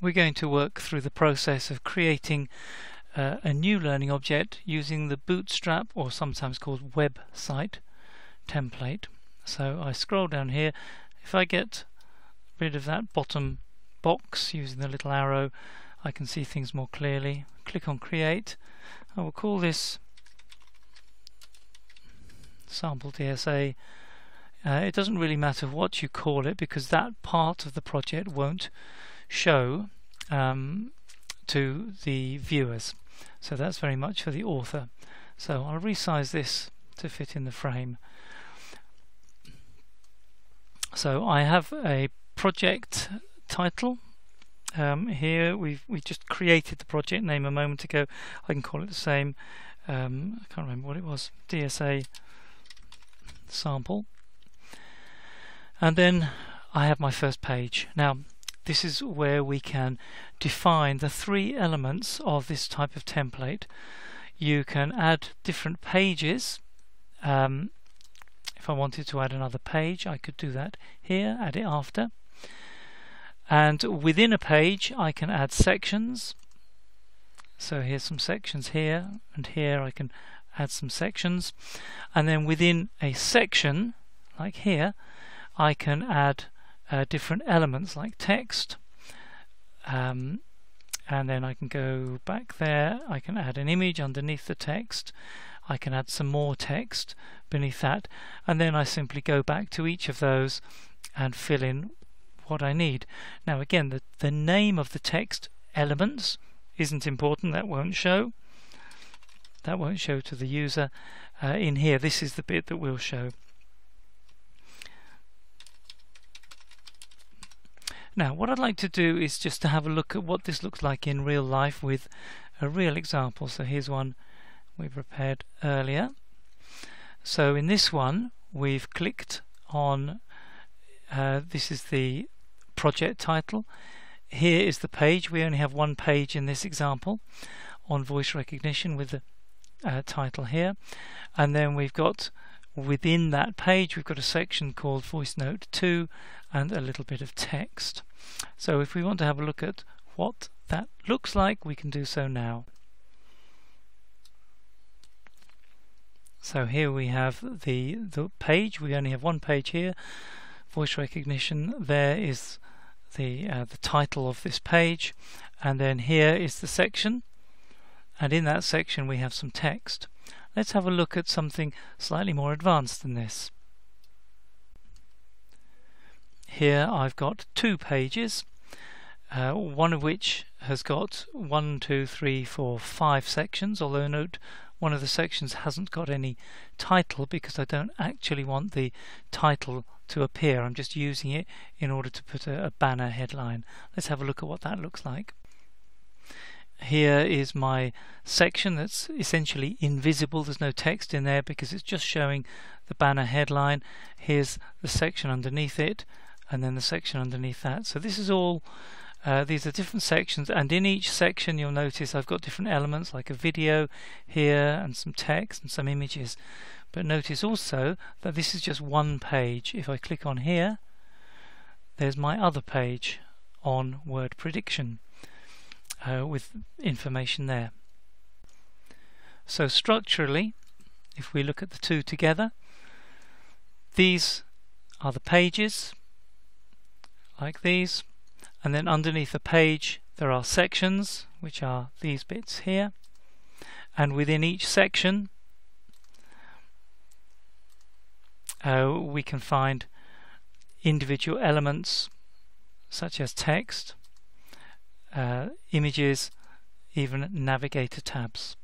we're going to work through the process of creating a new learning object using the Bootstrap, or sometimes called website, template. So I scroll down here. If I get rid of that bottom box using the little arrow, I can see things more clearly. Click on create. I will call this sample DSA. It doesn't really matter what you call it, because that part of the project won't show to the viewers. So that's very much for the author. So I'll resize this to fit in the frame. So I have a project title. Here we just created the project name a moment ago. I can call it the same. I can't remember what it was. DSA sample. And then I have my first page. Now this is where we can define the 3 elements of this type of template. You can add different pages. If I wanted to add another page, I could do that here, add it after. And within a page I can add sections. So here's some sections here, and here I can add some sections. And then within a section, like here, I can add different elements like text, and then I can go back there. I can add an image underneath the text. I can add some more text beneath that, and then I simply go back to each of those and fill in what I need. Now again, the name of the text elements isn't important. That won't show. That won't show to the user. In here, this is the bit that will show. Now what I'd like to do is just to have a look at what this looks like in real life with a real example. So here's one we prepared earlier. So in this one we've clicked on this is the project title. Here is the page. We only have one page in this example on voice recognition with the title here, and then we've got within that page we've got a section called Voice Note 2 and a little bit of text. So if we want to have a look at what that looks like, we can do so now. So here we have the page. We only have one page here, voice recognition. There is the title of this page, and then here is the section, and in that section we have some text. Let's have a look at something slightly more advanced than this. Here I've got 2 pages, one of which has got 1, 2, 3, 4, 5 sections, although note one of the sections hasn't got any title because I don't actually want the title to appear. I'm just using it in order to put a banner headline. Let's have a look at what that looks like. Here is my section that's essentially invisible. There's no text in there because it's just showing the banner headline. Here's the section underneath it, and then the section underneath that. So this is all these are different sections, and in each section you'll notice I've got different elements like a video here and some text and some images. But notice also that this is just one page. If I click on here, there's my other page on word prediction with information there. So structurally, if we look at the 2 together, these are the pages like these, and then underneath a page there are sections, which are these bits here, and within each section we can find individual elements such as text, images, even navigator tabs.